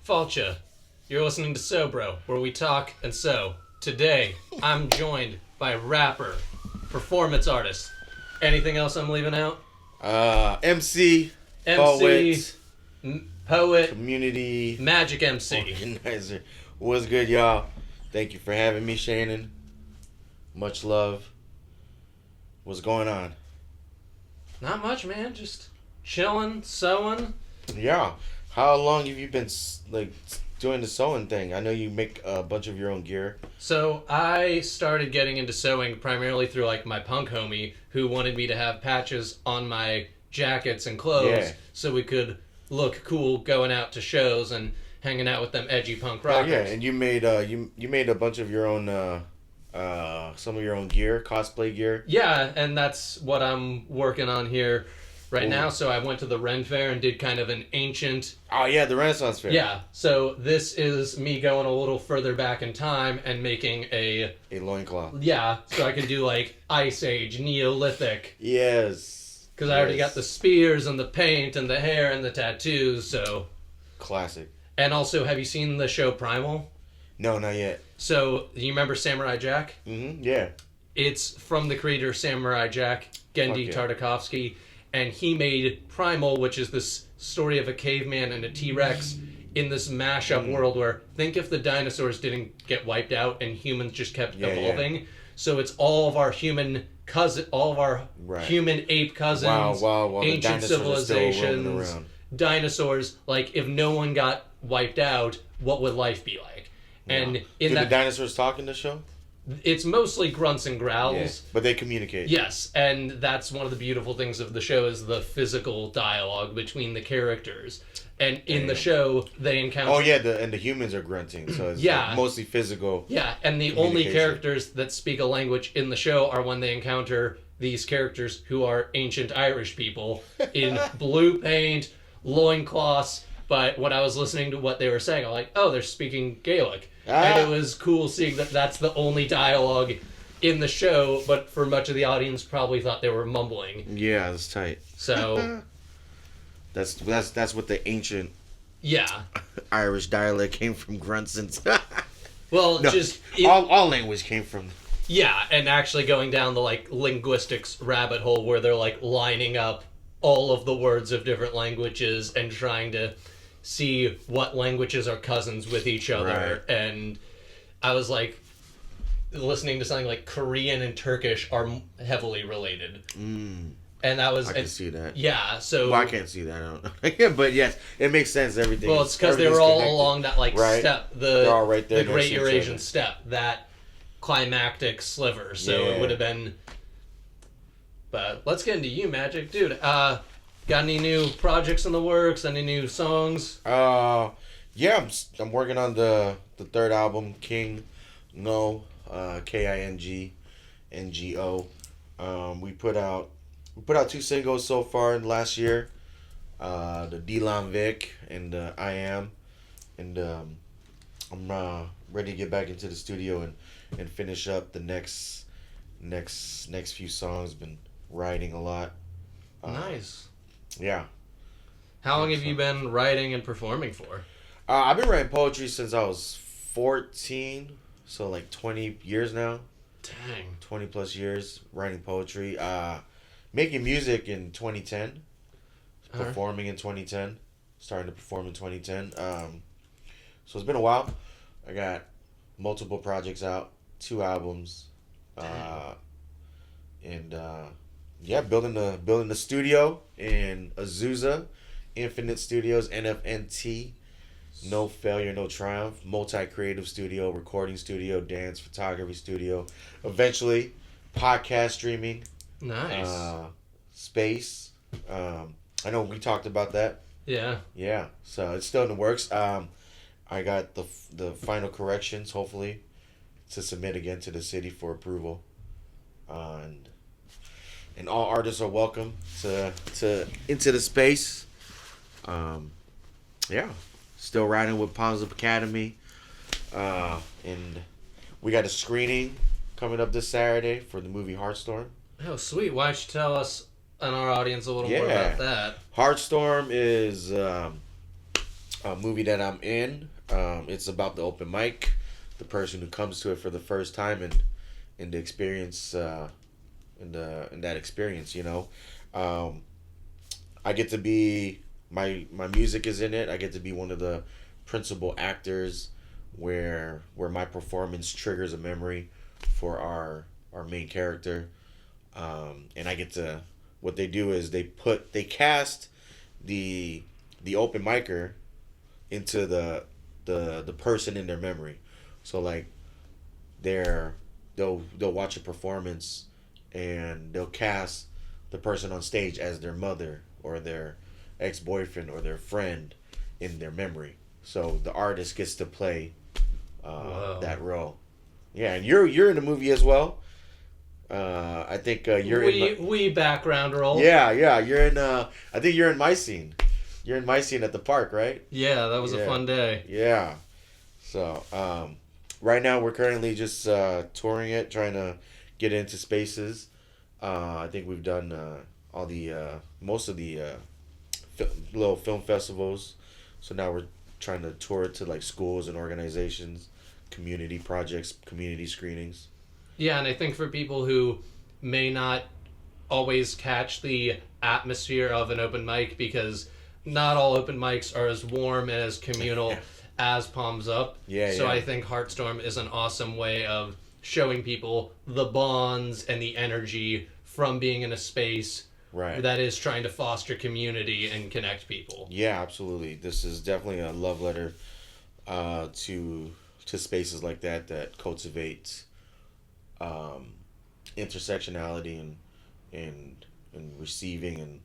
Falcha. You're listening to SewBro, where we talk and sew. Today, I'm joined by rapper, performance artist. Anything else I'm leaving out? MC, MC, poet, community, Majik MC. organizer. What's good, y'all? Thank you for having me, Shannon. Much love. What's going on? Not much, man. Just chilling, sewing. Yeah. How long have you been doing the sewing thing? I know you make a bunch of your own gear. So I started getting into sewing primarily through my punk homie who wanted me to have patches on my jackets and clothes so we could look cool going out to shows and hanging out with them edgy punk rockers. Yeah, and you made you made a bunch of your own some of your own gear, cosplay gear. Yeah, and that's what I'm working on here right now. So I went to the Ren Fair and did kind of an ancient... Oh, yeah, the Renaissance Fair. Yeah, so this is me going a little further back in time and making a loincloth. Yeah, so I can do Ice Age, Neolithic. Yes. Because I already got the spears and the paint and the hair and the tattoos, so... Classic. And also, have you seen the show Primal? No, not yet. So, you remember Samurai Jack? Mm-hmm, yeah. It's from the creator Samurai Jack, Gendy Tartakovsky, and he made Primal, which is this story of a caveman and a T-Rex in this mashup world where, think if the dinosaurs didn't get wiped out and humans just kept evolving. Yeah. So it's all of our human human ape cousins, ancient civilizations, dinosaurs. If no one got wiped out, what would life be like? And do the dinosaurs talk in the show? It's mostly grunts and growls. Yeah, but they communicate. Yes, and that's one of the beautiful things of the show is the physical dialogue between the characters. And in the show, they encounter... Oh, yeah, the humans are grunting, so it's mostly physical. Yeah, and the only characters that speak a language in the show are when they encounter these characters who are ancient Irish people in blue paint, loincloths. But when I was listening to what they were saying, I'm like, oh, they're speaking Gaelic. And it was cool seeing that that's the only dialogue in the show, but for much of the audience probably thought they were mumbling. Yeah, that's tight. So... that's what the ancient Irish dialect came from, grunts and well, no, just... all language came from... Yeah, and actually going down the, linguistics rabbit hole where they're, lining up all of the words of different languages and trying to see what languages are cousins with each other. Right. And I was listening to something like Korean and Turkish are heavily related. And that was... I can see that. Yeah, so... Well, I can't see that. I don't know. But yes, it makes sense. Everything. Well, it's because they were all along that step. They're all right there. The Great Eurasian Steppe. That climactic sliver. So it would have been... But let's get into you, Majik. Dude, got any new projects in the works? Any new songs? Yeah, I'm working on the third album, King No, KINGNGO. We put out 2 singles so far last year. The Dylan Vic and I Am, and I'm ready to get back into the studio and finish up the next few songs. Been writing a lot. Nice. Yeah. How long have you been writing and performing for? I've been writing poetry since I was 14, so 20 years now. Dang. 20 plus years writing poetry. Making music in 2010. Performing in 2010. Starting to perform in 2010. So it's been a while. I got multiple projects out, 2 albums. Building the studio in Azusa, Infinite Studios, NFNT, No Failure, No Triumph, multi-creative studio, recording studio, dance, photography studio, eventually podcast streaming. Nice. Space. I know we talked about that. Yeah. Yeah, so it's still in the works. I got the final corrections, hopefully, to submit again to the city for approval. And all artists are welcome to into the space. Still riding with Palms Up Academy. And we got a screening coming up this Saturday for the movie Heartstorm. Oh, sweet. Why don't you tell us and our audience a little more about that? Heartstorm is movie that I'm in. It's about the open mic, the person who comes to it for the first time and the experience, in that experience, you know. Um, I get to be my music is in it. I get to be one of the principal actors, where my performance triggers a memory for our main character, and I get to what they do is they cast the open micer into the person in their memory. So like they'll watch a performance and they'll cast the person on stage as their mother or their ex-boyfriend or their friend in their memory. So the artist gets to play that role. Yeah, and you're in the movie as well. I think you're we background role. Yeah, you're in. I think you're in my scene. You're in my scene at the park, right? Yeah, that was a fun day. Yeah. So right now we're currently just touring it, trying to get into spaces. I think we've done all the most of the little film festivals. So now we're trying to tour it to like schools and organizations, community projects, community screenings. Yeah, and I think for people who may not always catch the atmosphere of an open mic, because not all open mics are as warm and as communal as Palms Up. So I think Heartstorm is an awesome way of showing people the bonds and the energy from being in a space that is trying to foster community and connect people. Yeah, absolutely. This is definitely a love letter to spaces like that cultivate intersectionality and receiving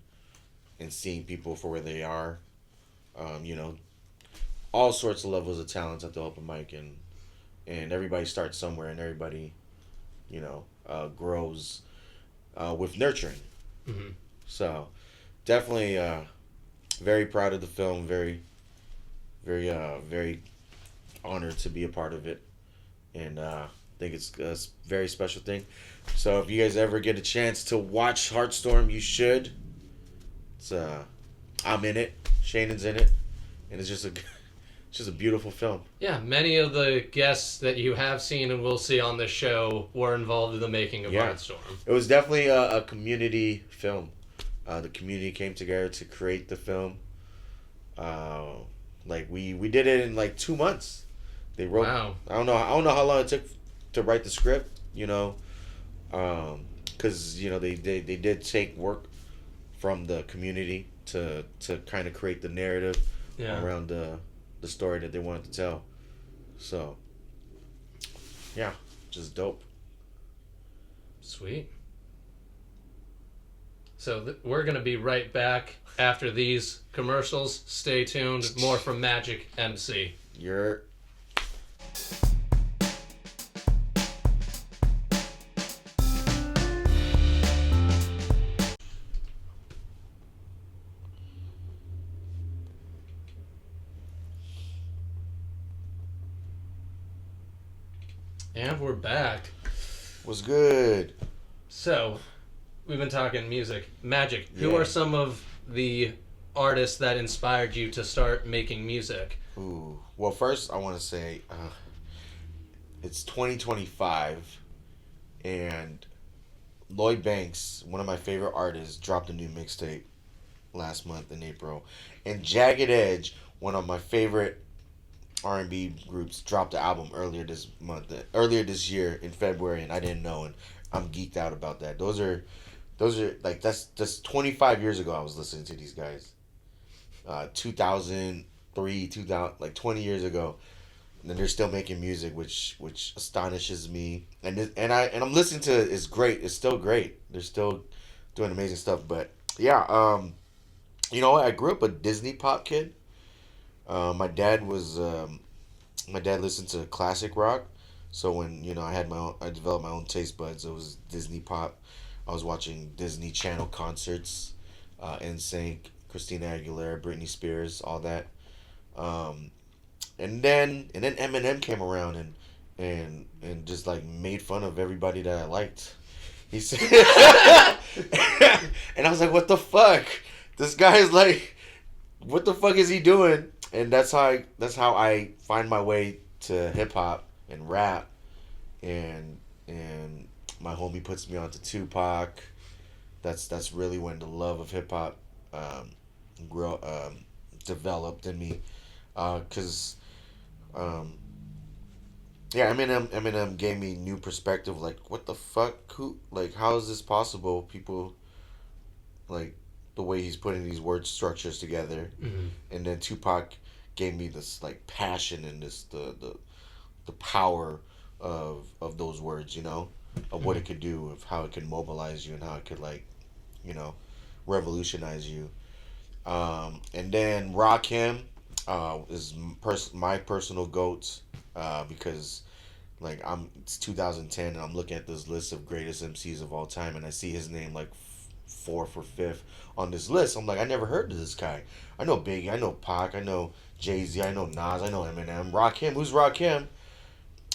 and seeing people for where they are. You know, all sorts of levels of talents at the open mic, and everybody starts somewhere, and everybody, you know, grows with nurturing. Mm-hmm. So definitely very proud of the film, very very honored to be a part of it, and I think it's a very special thing. So if you guys ever get a chance to watch Heartstorm, you should. It's I'm in it, Shannon's in it, and it's just a beautiful film. Yeah, many of the guests that you have seen and will see on this show were involved in the making of Heartstorm. It was definitely a community film. The community came together to create the film. Like we did it in like 2 months. They wrote. Wow. I don't know how long it took to write the script. You know, because you know they did take work from the community to kind of create the narrative around the story that they wanted to tell. So yeah, just dope. Sweet. So we're going to be right back after these commercials. Stay tuned. More from Majik MC. You're... And we're back. What's good? So, we've been talking music. Majik, who are some of the artists that inspired you to start making music? Ooh. Well, first I want to say it's 2025 and Lloyd Banks, one of my favorite artists, dropped a new mixtape last month in April. And Jagged Edge, one of my favorite R&B groups, dropped the album earlier this year in February, and I didn't know, and I'm geeked out about that. Those are like that's 25 years ago I was listening to these guys. 2003, 2000, like 20 years ago, and then they're still making music, which astonishes me. And I'm listening to it. It's great. It's still great. They're still doing amazing stuff. But yeah, you know what? I grew up a Disney pop kid. My dad listened to classic rock, so when I developed my own taste buds. It was Disney pop. I was watching Disney Channel concerts, NSYNC, Christina Aguilera, Britney Spears, all that. And then Eminem came around and just like made fun of everybody that I liked. He said, and I was like, what the fuck? This guy is like, what the fuck is he doing? and that's how I find my way to hip hop and rap, and my homie puts me onto Tupac. That's really when the love of hip hop grow developed in me, cause yeah, Eminem gave me new perspective. Like, what the fuck? Who? Like, how is this possible? People, like, the way he's putting these word structures together, Mm-hmm. and then Tupac gave me this like passion and this the power of those words. You know, of what it could do, of how it could mobilize you, and how it could like, you know, revolutionize you. And then Rakim is my personal goat, because like it's 2010 and I'm looking at this list of greatest MCs of all time, and I see his name like fourth or fifth on this list. I'm like, I never heard of this guy. I know Biggie, I know Pac, I know Jay-Z, I know Nas, I know Eminem. Rakim, who's Rakim?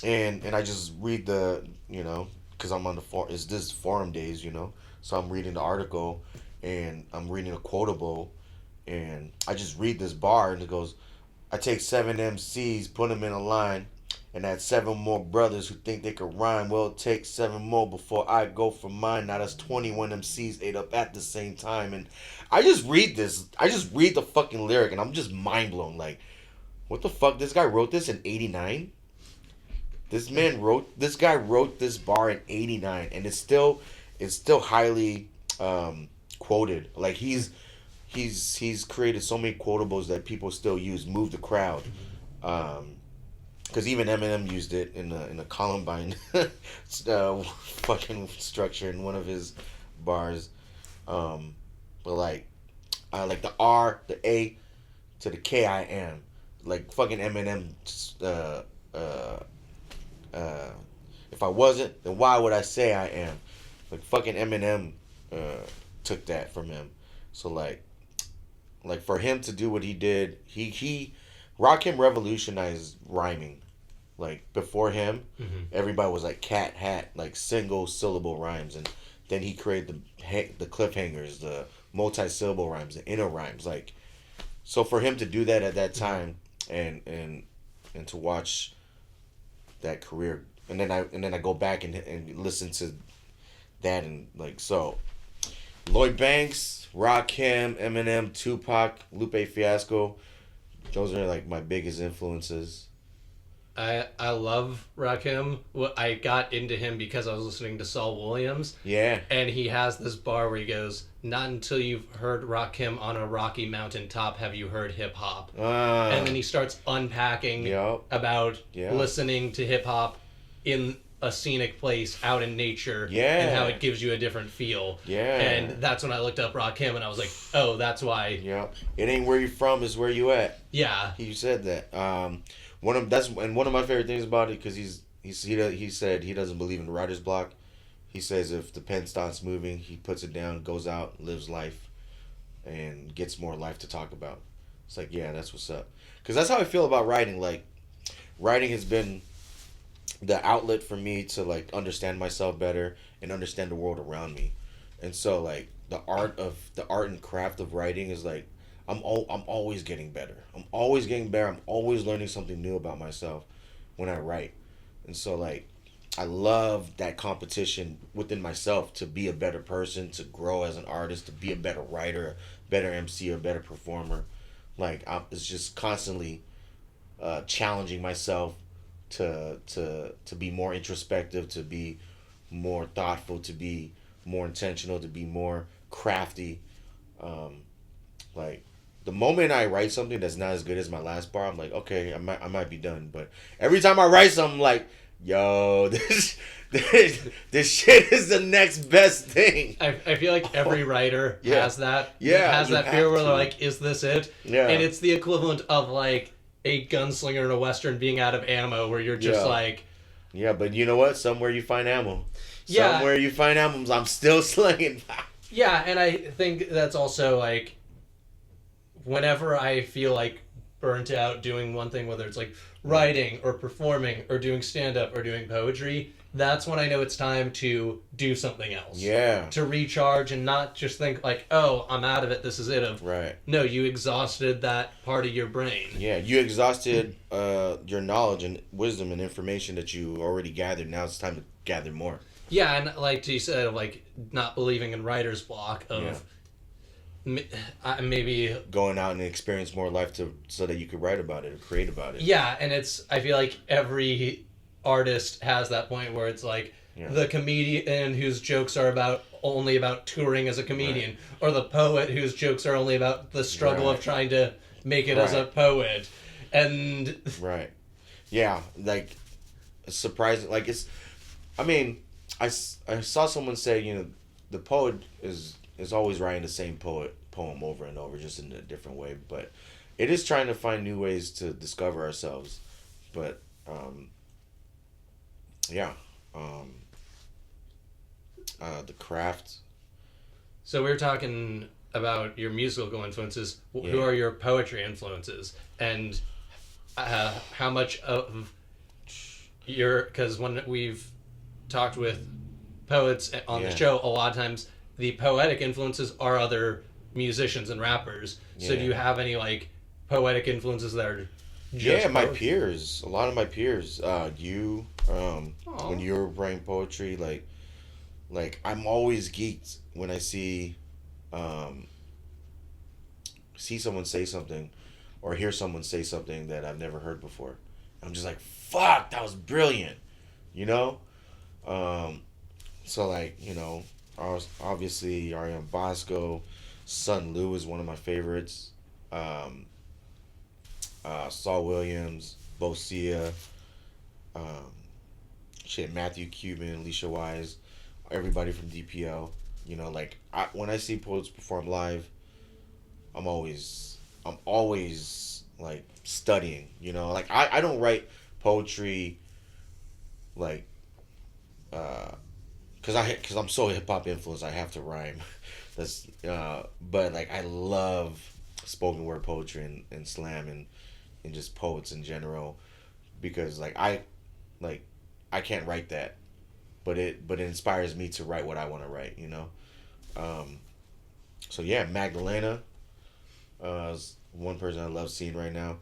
And I just read the, you know, because I'm on the it's this forum days, you know, so I'm reading the article and I'm reading a quotable, and I just read this bar and it goes, I take 7 MCs, put them in a line, and add 7 more brothers who think they could rhyme. Well, it takes 7 more before I go for mine. Now that's 21 MCs ate up at the same time. And I just read this. I just read the fucking lyric, and I'm just mind blown. Like, what the fuck? This guy wrote this in '89. This guy wrote this bar in '89, and it's still highly quoted. Like he's created so many quotables that people still use. Move the crowd. Because even Eminem used it in a Columbine fucking structure in one of his bars. But like, I like the R, the A, to the K I am. Like fucking Eminem. If I wasn't, then why would I say I am? Like fucking Eminem took that from him. So like for him to do what he did, he Rakim revolutionized rhyming. Like before him, everybody was like cat hat, like single syllable rhymes, and then he created the cliffhangers, the multi-syllable rhymes, the inner rhymes. Like, so for him to do that at that time, and to watch that career, and then I go back and listen to that, and like, so Lloyd Banks, Rakim, Eminem, Tupac, Lupe Fiasco, those are like my biggest influences. I love Rakim. I got into him because I was listening to Saul Williams. Yeah. And he has this bar where he goes, not until you've heard Rakim on a Rocky Mountain top have you heard hip hop. And then he starts unpacking about listening to hip hop in a scenic place out in nature, and how it gives you a different feel. And that's when I looked up Rakim, and I was like, oh, that's why. It ain't where you from, it's where you at. He said that. One of my favorite things about it, because he said he doesn't believe in writer's block. He says if the pen stops moving, he puts it down, goes out, lives life, and gets more life to talk about. It's like, yeah, that's what's up. Because that's how I feel about writing. Like, writing has been the outlet for me to like understand myself better and understand the world around me. And so like the art and craft of writing is like, I'm always getting better. I'm always learning something new about myself when I write. And so like I love that competition within myself to be a better person, to grow as an artist, to be a better writer, better MC, or better performer. Like it's just constantly challenging myself to be more introspective, to be more thoughtful, to be more intentional, to be more crafty. Like the moment I write something that's not as good as my last bar, I'm like, okay, I might be done. But every time I write something, I'm like, yo, this shit is the next best thing. I feel like every writer has that. Has that fear where they're like, is this it? And it's the equivalent of like a gunslinger in a Western being out of ammo, where you're just like... Yeah, but you know what? Somewhere you find ammo. Somewhere you find ammo, I'm still slinging. Yeah, and I think that's also like... Whenever I feel like burnt out doing one thing, whether it's like writing or performing or doing stand-up or doing poetry, that's when I know it's time to do something else. Yeah. To recharge and not just think like, oh, I'm out of it, this is it. Right. No, you exhausted that part of your brain. Yeah, you exhausted your knowledge and wisdom and information that you already gathered. Now it's time to gather more. Yeah, and like you said, like not believing in writer's block of maybe going out and experience more life so that you could write about it or create about it. Yeah, and I feel like every artist has that point where it's like the comedian whose jokes are only about touring as a comedian, or the poet whose jokes are only about the struggle of trying to make it as a poet, and yeah, like it's surprising. Like I mean, I saw someone say, you know, the poet is always writing the same poem over and over, just in a different way, but it is trying to find new ways to discover ourselves, but the craft. So we were talking about your musical influences. Who are your poetry influences, and how much of because when we've talked with poets on the show, a lot of times the poetic influences are other musicians and rappers. So do you have any like poetic influences that are just my peers, a lot of my peers, when you're writing poetry, like I'm always geeked when I see someone say something or hear someone say something that I've never heard before. I'm just like, fuck, that was brilliant, you know? So like, you know, obviously Ariane Bosco, Sun Lu is one of my favorites. Saul Williams, Bosia, Matthew Cuban, Alicia Wise, everybody from DPL. You know, like when I see poets perform live, I'm always like studying. You know, like I don't write poetry like because I'm so hip hop influenced, I have to rhyme. That's but like I love spoken word poetry and slam and just poets in general, because like I can't write that, but it inspires me to write what I want to write, you know. So yeah, Magdalena is one person I love seeing right now.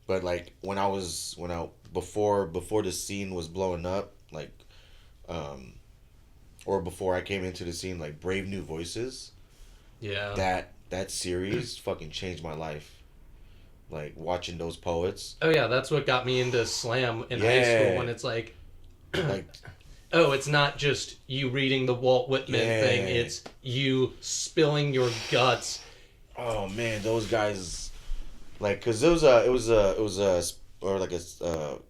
But like before the scene was blowing up, like or before I came into the scene, like Brave New Voices, that series fucking changed my life. Like watching those poets. Oh yeah, that's what got me into slam in high school, when it's like oh, it's not just you reading the Walt Whitman thing, it's you spilling your guts. Oh man, those guys, like, cause it was a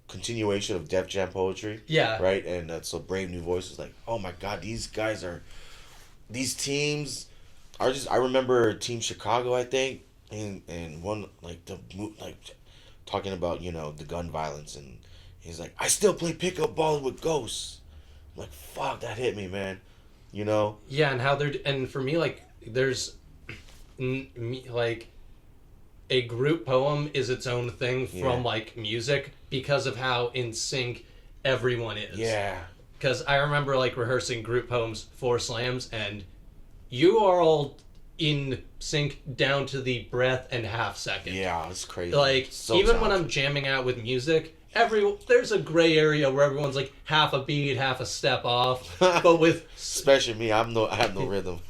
continuation of Def Jam poetry. Yeah. Right, and so Brave New Voices, like, oh my god, these teams are just. I remember Team Chicago, I think, and one like talking about, you know, the gun violence, and he's like, I still play pickup ball with ghosts. I'm like, fuck, that hit me, man. You know. Yeah, and how and for me, like, there's like a group poem is its own thing from like music because of how in sync everyone is. Yeah. Because I remember like rehearsing group poems for slams, and you are all in sync down to the breath and half second. Yeah, it's crazy. Like so even when I'm jamming out with music, there's a gray area where everyone's like half a beat, half a step off. But with especially me, I have no rhythm.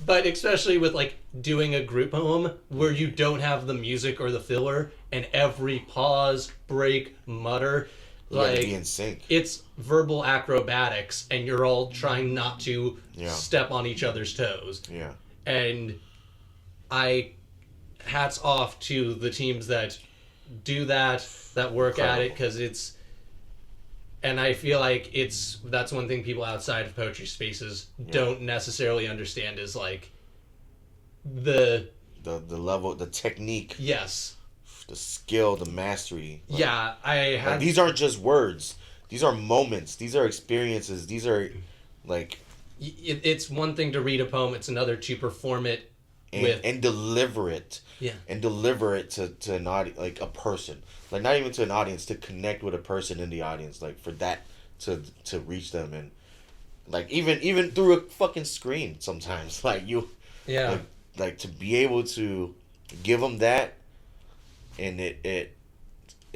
But especially with like doing a group poem where you don't have the music or the filler, and every pause, break, mutter, like be in sync. It's verbal acrobatics, and you're all trying not to step on each other's toes. Yeah. And hats off to the teams that do that work at it, because it's, and I feel like that's one thing people outside of poetry spaces don't necessarily understand is like the level, the technique. Yes. The skill, the mastery. Like, these aren't just words. These are moments. These are experiences. These are like. It's one thing to read a poem. It's another to perform it and deliver it. Yeah. And deliver it to an audience, like a person, like not even to an audience, to connect with a person in the audience, like for that to reach them, and like even through a fucking screen sometimes, like you, Yeah. like to be able to give them that, and it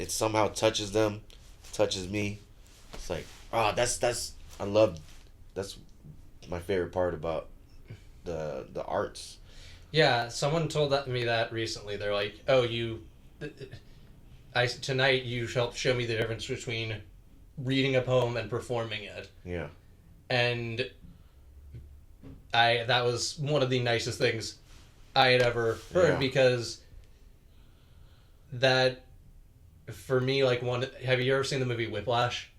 somehow touches them, touches me. It's like, oh, that's I love, that's my favorite part about the arts. Yeah, someone told me that recently. They're like, "Oh, tonight you helped show me the difference between reading a poem and performing it." Yeah. And that was one of the nicest things I had ever heard, because that, for me, like, have you ever seen the movie Whiplash?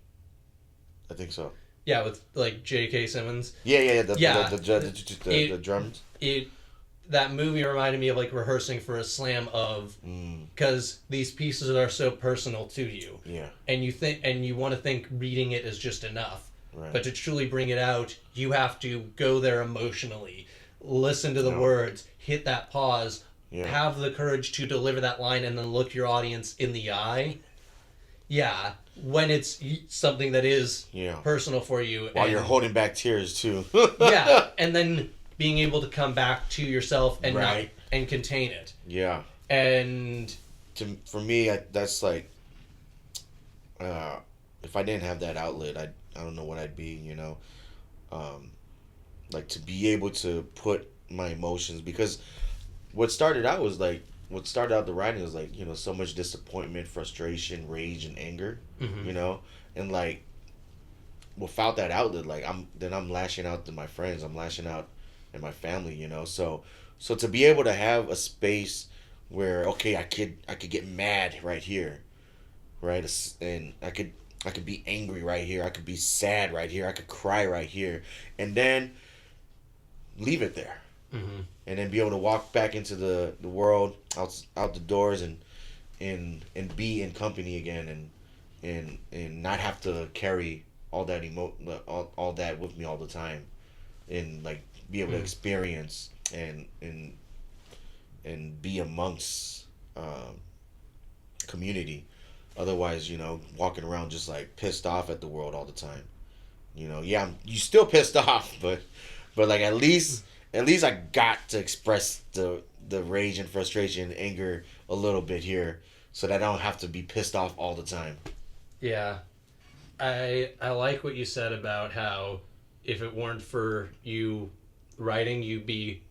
I think so. Yeah, with like J.K. Simmons. Yeah. The drums. That movie reminded me of like rehearsing for a slam, of because these pieces are so personal to you. Yeah. And you want to think reading it is just enough. Right. But to truly bring it out, you have to go there emotionally, listen to the words, hit that pause, have the courage to deliver that line, and then look your audience in the eye. Yeah, when it's something that is personal for you. While you're holding back tears, too. Yeah, and then being able to come back to yourself and and contain it. Yeah. And for me, that's like, if I didn't have that outlet, I don't know what I'd be, you know. Like, to be able to put my emotions, because what started out the writing was like, you know, so much disappointment, frustration, rage, and anger, you know, and like, without that outlet, like I'm lashing out to my friends, I'm lashing out at my family, you know, so to be able to have a space where, okay, I could get mad right here, right, and I could be angry right here, I could be sad right here, I could cry right here, and then leave it there. And then be able to walk back into the world, out the doors, and be in company again, and not have to carry all that all that with me all the time, and like be able to experience and be amongst community. Otherwise, you know, walking around just like pissed off at the world all the time. You know, you still pissed off, but like at least I got to express the rage and frustration and anger a little bit here, so that I don't have to be pissed off all the time. Yeah. I like what you said about how if it weren't for you writing, you'd be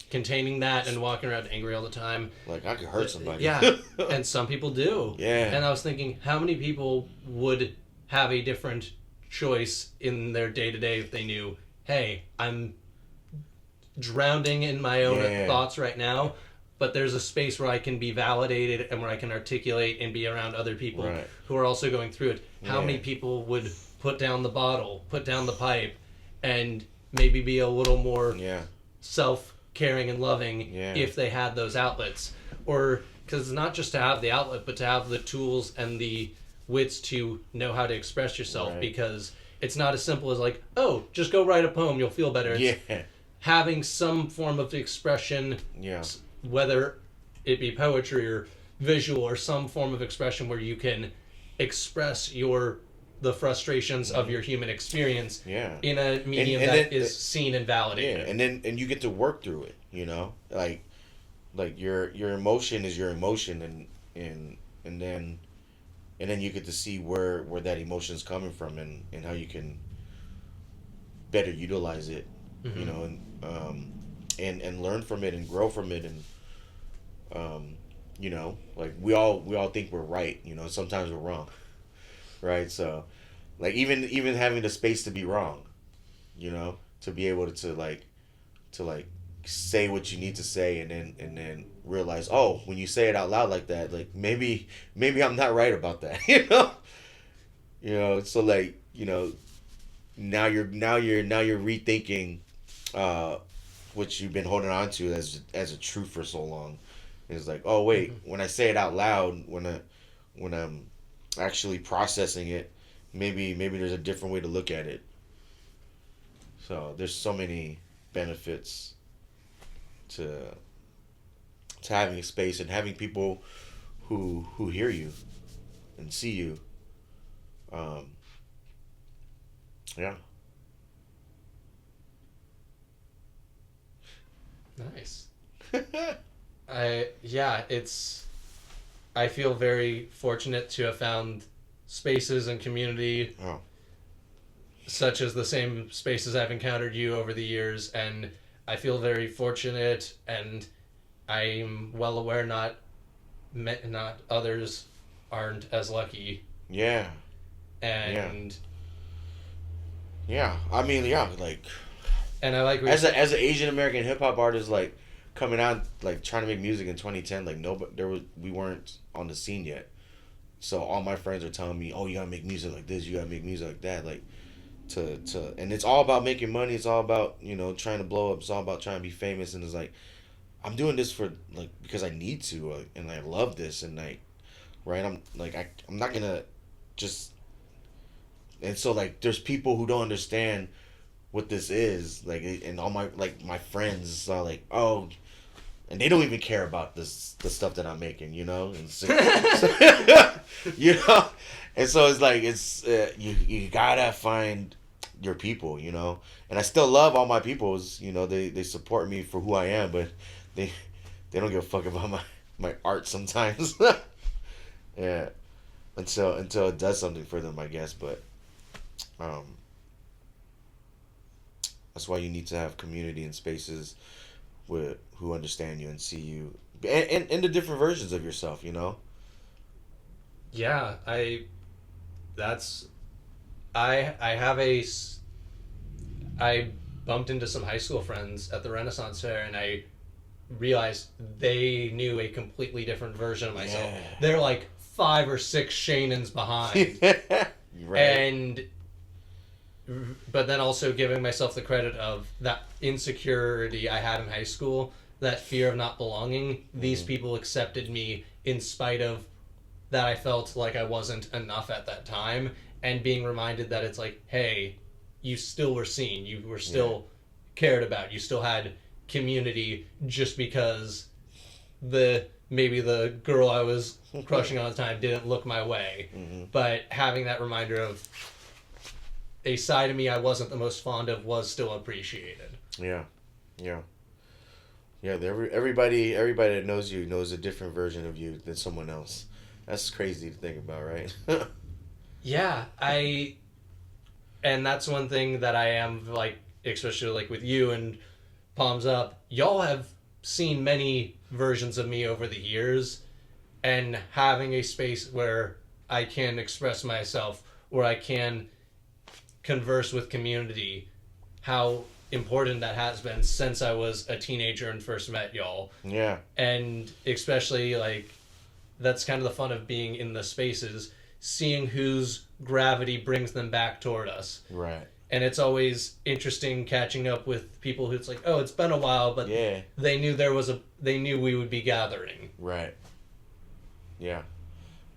containing that and walking around angry all the time. Like, I could hurt somebody. Yeah, and some people do. Yeah. And I was thinking, how many people would have a different choice in their day-to-day if they knew, hey, I'm drowning in my own thoughts right now, but there's a space where I can be validated and where I can articulate and be around other people who are also going through it. How many people would put down the bottle, put down the pipe, and maybe be a little more self-caring and loving if they had those outlets? Or, because it's not just to have the outlet, but to have the tools and the wits to know how to express yourself, because it's not as simple as like, oh, just go write a poem, you'll feel better. It's having some form of expression, whether it be poetry or visual or some form of expression where you can express the frustrations of your human experience in a medium that is seen and validated. And you get to work through it, you know, like your emotion is your emotion, and then you get to see where that emotion is coming from, and how you can better utilize it, you know, and learn from it and grow from it, and you know, like we all think we're right, you know, sometimes we're wrong, right? So like even having the space to be wrong, you know, to be able to say what you need to say, and then realize, oh, when you say it out loud like that, like maybe I'm not right about that, you know, so like, you know, now you're rethinking what you've been holding on to as a truth for so long. It's like, oh wait, when I say it out loud, when I'm actually processing it, maybe there's a different way to look at it. So there's so many benefits to to having a space and having people who hear you and see you. Yeah. Nice. I feel very fortunate to have found spaces and community such as the same spaces I've encountered you over the years, and I feel very fortunate, and I'm well aware not others aren't as lucky. Yeah. And yeah. I mean, yeah, like, and I like as an Asian American hip hop artist, like coming out, like trying to make music in 2010, like we weren't on the scene yet. So all my friends are telling me, "Oh, you gotta make music like this. You gotta make music like that." Like, and it's all about making money. It's all about trying to blow up. It's all about trying to be famous. And it's like, I'm doing this for like because I need to, and I love this, and like, right? I'm not gonna just. And so like, there's people who don't understand what this is, like, and all my friends are like, oh. And they don't even care about the stuff that I'm making, and so, and so it's like you gotta find your people, and I still love all my peoples, they support me for who I am, but they don't give a fuck about my art sometimes, yeah, until it does something for them, I guess, but that's why you need to have community and spaces who understand you and see you and the different versions of yourself, Yeah, I bumped into some high school friends at the Renaissance Fair, and I realized they knew a completely different version of myself. Yeah. They're like 5 or 6 Shannons behind. Right. And but then also giving myself the credit of that insecurity I had in high school, that fear of not belonging. These people accepted me in spite of that I felt like I wasn't enough at that time, and being reminded that it's like, hey, you still were seen, you were still cared about, you still had community, just because maybe the girl I was crushing on at the time didn't look my way. But having that reminder of a side of me I wasn't the most fond of was still appreciated. Yeah. Everybody that knows you knows a different version of you than someone else. That's crazy to think about, right? Yeah, and that's one thing that I am, like, especially like with you and Palms Up, y'all have seen many versions of me over the years, and having a space where I can express myself, where I can converse with community, how important that has been since I was a teenager and first met y'all. Yeah. And especially, like, that's kind of the fun of being in the spaces, seeing whose gravity brings them back toward us. Right. And it's always interesting catching up with people who it's like, oh, it's been a while, but they knew they knew we would be gathering. Right. Yeah.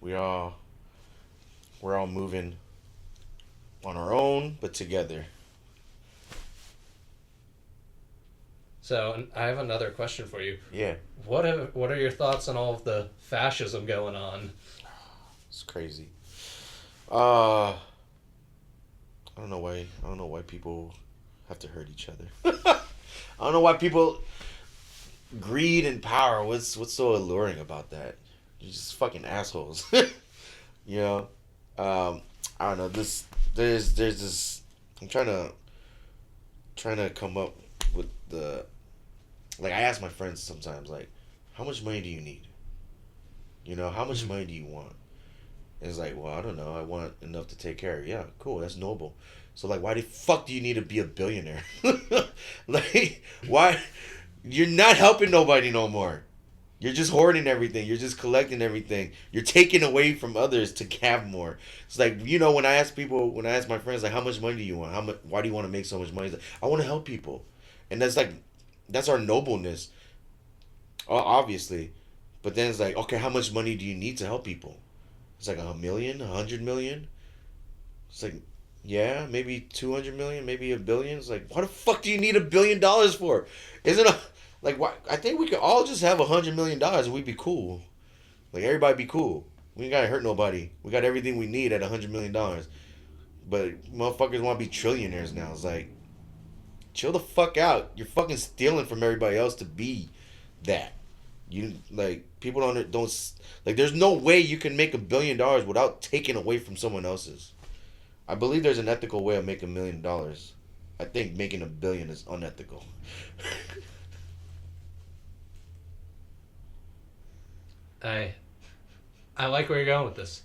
We're all moving on our own, but together. So I have another question for you. Yeah. What are your thoughts on all of the fascism going on? It's crazy. I don't know why people have to hurt each other. I don't know why people greed and power. What's so alluring about that? You're just fucking assholes. I don't know. There's this. I'm trying to come up with the. Like, I ask my friends sometimes, like, how much money do you need? How much money do you want? And it's like, well, I don't know. I want enough to take care of. Yeah, cool. That's noble. So, like, why the fuck do you need to be a billionaire? Like, why? You're not helping nobody no more. You're just hoarding everything. You're just collecting everything. You're taking away from others to have more. It's like, when I ask my friends, like, how much money do you want? Why do you want to make so much money? It's like, I want to help people. And that's our nobleness, obviously. But then it's like, okay, how much money do you need to help people? It's like $1 million, $100 million. It's like, yeah, maybe 200 million, maybe $1 billion. It's like, what the fuck do you need $1 billion for? Like, why? I think we could all just have $100 million and we'd be cool. Like, everybody be cool. We ain't gotta hurt nobody. We got everything we need at $100 million. But motherfuckers want to be trillionaires now. It's like, chill the fuck out. You're fucking stealing from everybody else to be that. You like people don't like. There's no way you can make $1 billion without taking away from someone else's. I believe there's an ethical way of making $1 million. I think making $1 billion is unethical. I like where you're going with this.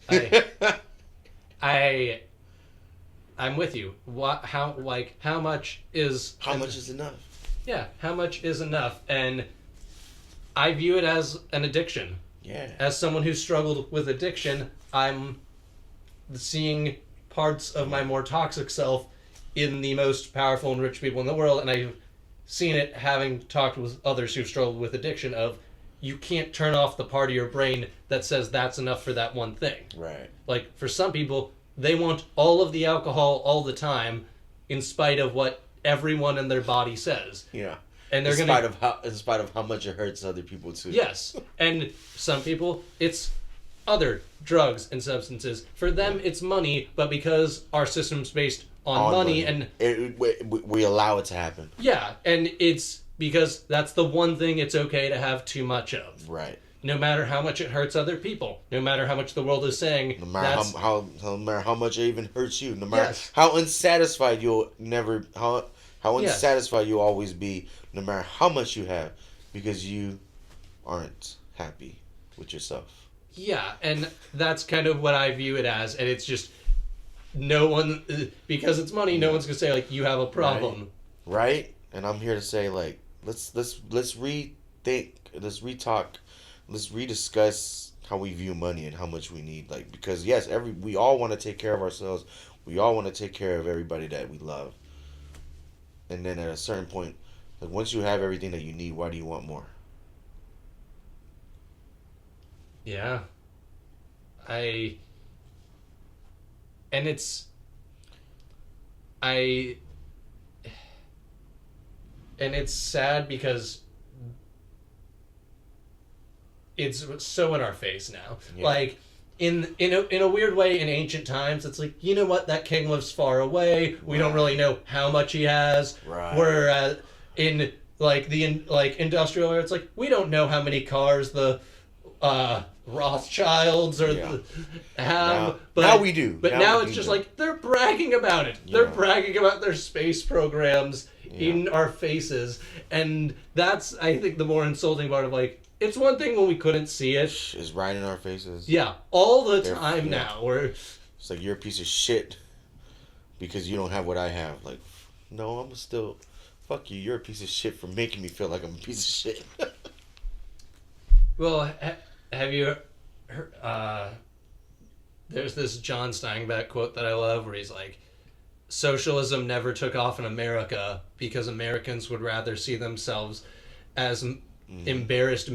I'm with you. How much is enough? Yeah, how much is enough? And I view it as an addiction. Yeah. As someone who struggled with addiction, I'm seeing parts of my more toxic self in the most powerful and rich people in the world, and I've seen it having talked with others who've struggled with addiction of you can't turn off the part of your brain that says that's enough for that one thing. Right. Like, for some people, they want all of the alcohol all the time in spite of what everyone in their body says. Yeah. And they're in spite of how much it hurts other people too. Yes. And some people, it's other drugs and substances. For them, it's money, but because our system's based on money and... we allow it to happen. Yeah, and it's because that's the one thing it's okay to have too much of. Right. No matter how much it hurts other people. No matter how much the world is saying. No matter no matter how much it even hurts you. No matter how unsatisfied you'll never... How unsatisfied you'll always be, no matter how much you have, because you aren't happy with yourself. Yeah, and that's kind of what I view it as, and it's just no one, because it's money, no one's gonna say like you have a problem, right? And I'm here to say like let's rethink, let's retalk, let's rediscuss how we view money and how much we need, like because yes, we all want to take care of ourselves, we all want to take care of everybody that we love. And then at a certain point, like once you have everything that you need, why do you want more? Yeah. And it's sad because it's so in our face now. Yeah. Like in a weird way, in ancient times, it's like, you know what, that king lives far away. We don't really know how much he has. Right. Whereas in like industrial era, it's like we don't know how many cars the Rothschilds have. But now we do. But now it's just like they're bragging about it. Yeah. They're bragging about their space programs in our faces, and that's, I think, the more insulting part of like. It's one thing when we couldn't see it. It's right in our faces. Yeah, all the time now. It's like you're a piece of shit because you don't have what I have. Like, no, I'm still... Fuck you, you're a piece of shit for making me feel like I'm a piece of shit. Well, have you heard... there's this John Steinbeck quote that I love where he's like, socialism never took off in America because Americans would rather see themselves as... embarrassed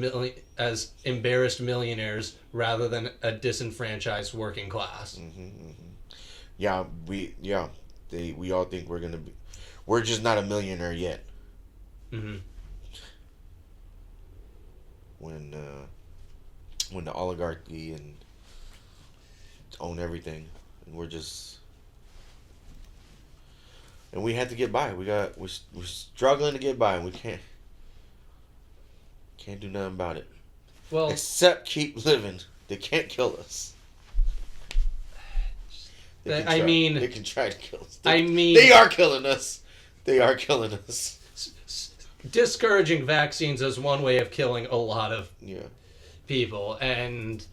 millionaires rather than a disenfranchised working class. Yeah, we all think we're just not a millionaire yet. When the oligarchy and own everything, and we're we had to get by. We're struggling to get by, and we can't do nothing about it. Well, except keep living. They can't kill us. They can try to kill us. They are killing us. They are killing us. Discouraging vaccines is one way of killing a lot of people, and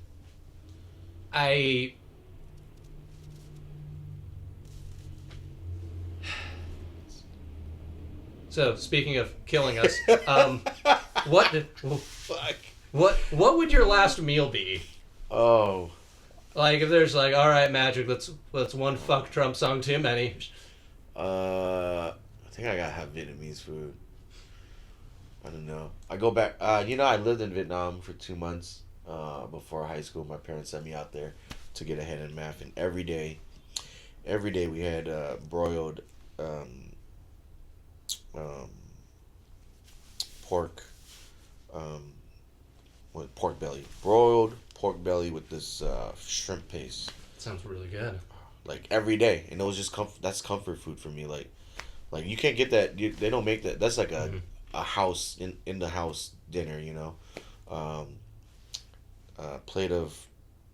So, speaking of killing us, what would your last meal be? Oh. Like, if there's like, all right, Magic, let's one fuck Trump song too many. I think I gotta have Vietnamese food. I don't know. I go back, I lived in Vietnam for 2 months before high school. My parents sent me out there to get ahead in math, and every day we had pork with pork belly, broiled pork belly with this shrimp paste. Sounds really good. Like every day, and it was just that's comfort food for me. Like you can't get that. They don't make that. That's like a house in the house dinner. You know, a plate of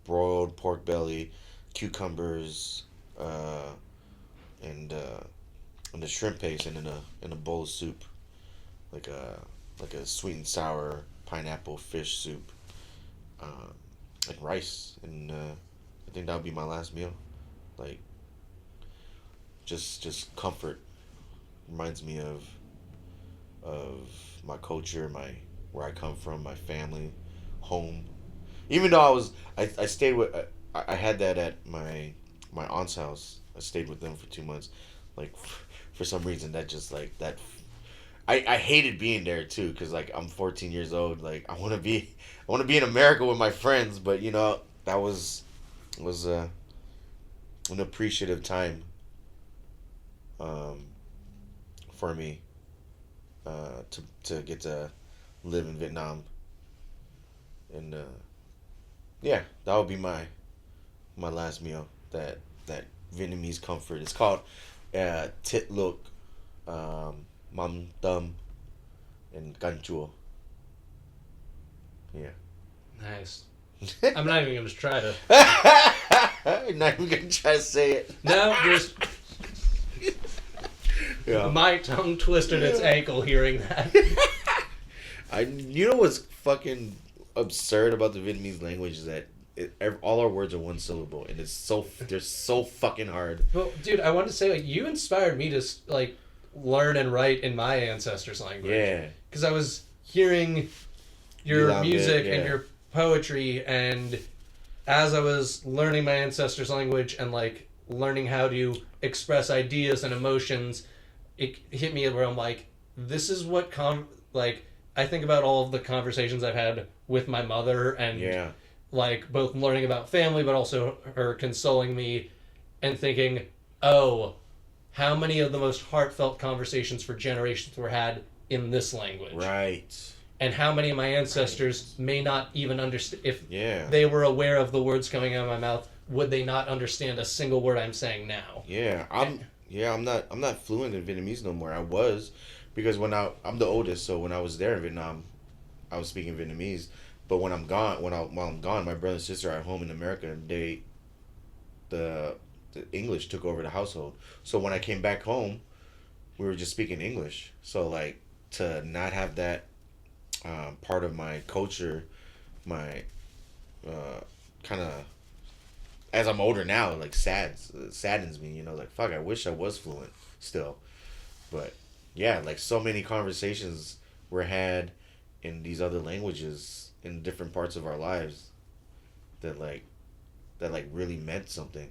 broiled pork belly, cucumbers, and the shrimp paste, and in a bowl of soup, like a sweet and sour pineapple fish soup, and rice, and I think that would be my last meal. Like just comfort. Reminds me of my culture, where I come from, my family, home. Even though I stayed with I had that at my aunt's house. I stayed with them for 2 months. Like for some reason that just like that. I hated being there too, because like I'm 14 years old. Like I want to be in America with my friends, but you know that was an appreciative time for me to get to live in Vietnam, and yeah, that would be my last meal. That Vietnamese comfort. It's called Tit Look, Mắm Tôm, and Canh Chua. Yeah. Nice. I'm not even gonna try to. I'm not even gonna try to say it. No, just. Yeah. My tongue twisted its ankle hearing that. You know what's fucking absurd about the Vietnamese language is that all our words are one syllable, and they're so fucking hard. Well, dude, I wanted to say, like, you inspired me to like learn and write in my ancestors' language. Yeah. Because I was hearing your music yeah. and your poetry, and as I was learning my ancestors' language and like learning how to express ideas and emotions, it hit me where I'm like, this is what I think about all of the conversations I've had with my mother, and like both learning about family but also her consoling me, and thinking, oh, how many of the most heartfelt conversations for generations were had in this language, right? And how many of my ancestors may not even understand. If they were aware of the words coming out of my mouth, would they not understand a single word I'm saying now? I'm not fluent in Vietnamese no more. I was, because I'm the oldest, so when I was there in Vietnam, I was speaking Vietnamese. But when I'm gone, while I'm gone, my brother and sister are at home in America. The English took over the household. So when I came back home, we were just speaking English. So like to not have that part of my culture, my kind of, as I'm older now, like saddens me. You know, like fuck, I wish I was fluent still. But yeah, like so many conversations were had in these other languages in different parts of our lives that really meant something.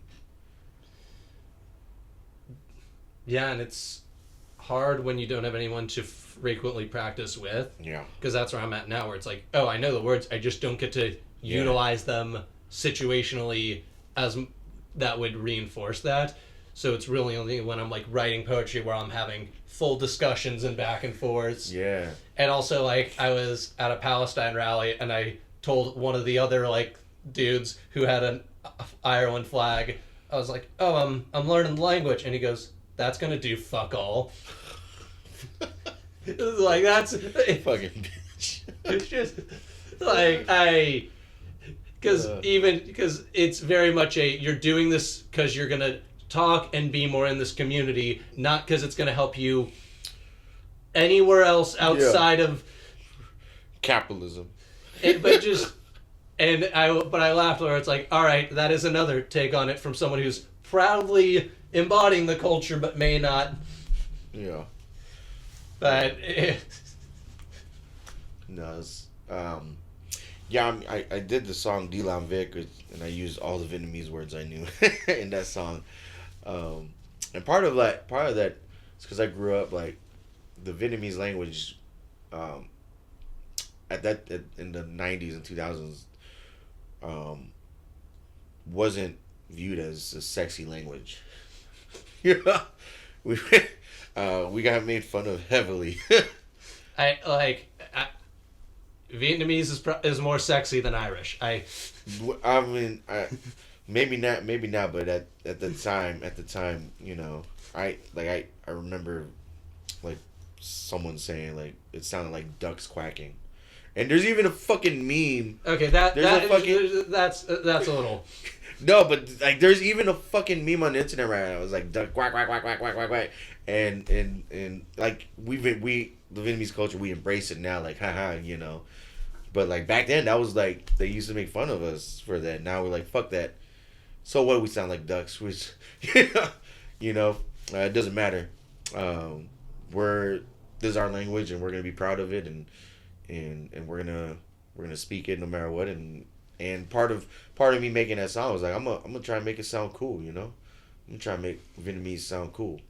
Yeah, and it's hard when you don't have anyone to frequently practice with. Yeah. Because that's where I'm at now, where it's like, oh, I know the words, I just don't get to utilize them situationally as that would reinforce that. So it's really only when I'm like writing poetry where I'm having full discussions and back and forths. Yeah. And also, like, I was at a Palestine rally and I told one of the other like dudes who had an Ireland flag, I was like, oh, I'm learning the language, and he goes, that's gonna do fuck all. Like, that's fucking bitch. It's just like because it's very much you're doing this because you're gonna talk and be more in this community, not because it's gonna help you anywhere else outside of capitalism. But I laughed where it's like, all right, that is another take on it from someone who's proudly embodying the culture but may not. Yeah. But no, it's, I did the song Đi Làm Việc, and I used all the Vietnamese words I knew in that song. And part of that is because I grew up like the Vietnamese language in the 90s and 2000s wasn't viewed as a sexy language. we got made fun of heavily. Vietnamese is more sexy than Irish. Maybe not, but at the time, I remember like someone saying like it sounded like ducks quacking, and there's even a fucking meme. Okay, that's a little. No, but like there's even a fucking meme on the internet right now. It was like duck quack quack quack quack quack quack quack, and like we the Vietnamese culture, we embrace it now, like haha, But like back then, that was like they used to make fun of us for that. Now we're like fuck that. So what? We sound like ducks, which it doesn't matter. This is our language, and we're gonna be proud of it, and we're gonna speak it no matter what. And part of me making that song was like I'm gonna try and make it sound cool, I'm gonna try and make Vietnamese sound cool,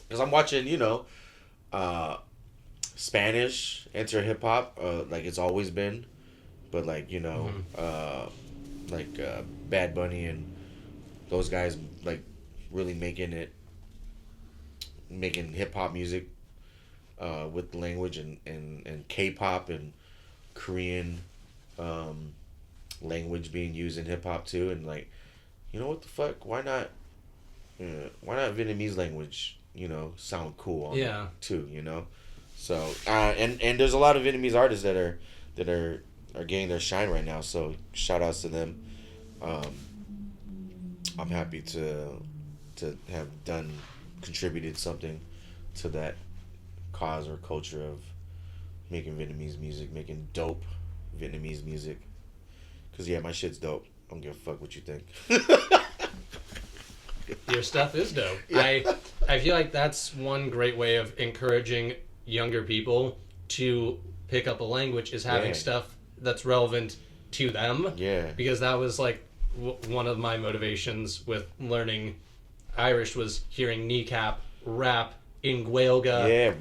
because I'm watching Spanish enter hip hop like it's always been, but like Bad Bunny and those guys like really making hip hop music with the language and K-pop and Korean language being used in hip hop too, and like what the fuck, why not Vietnamese language sound cool on it too, so and there's a lot of Vietnamese artists that are getting their shine right now, so shout outs to them. I'm happy to have contributed something to that cause or culture of making Vietnamese music, making dope Vietnamese music. Cause my shit's dope. I don't give a fuck what you think. Your stuff is dope. Yeah. I feel like that's one great way of encouraging younger people to pick up a language is having stuff that's relevant to them. Yeah. Because that was like one of my motivations with learning Irish was hearing Kneecap rap in Gaeilge.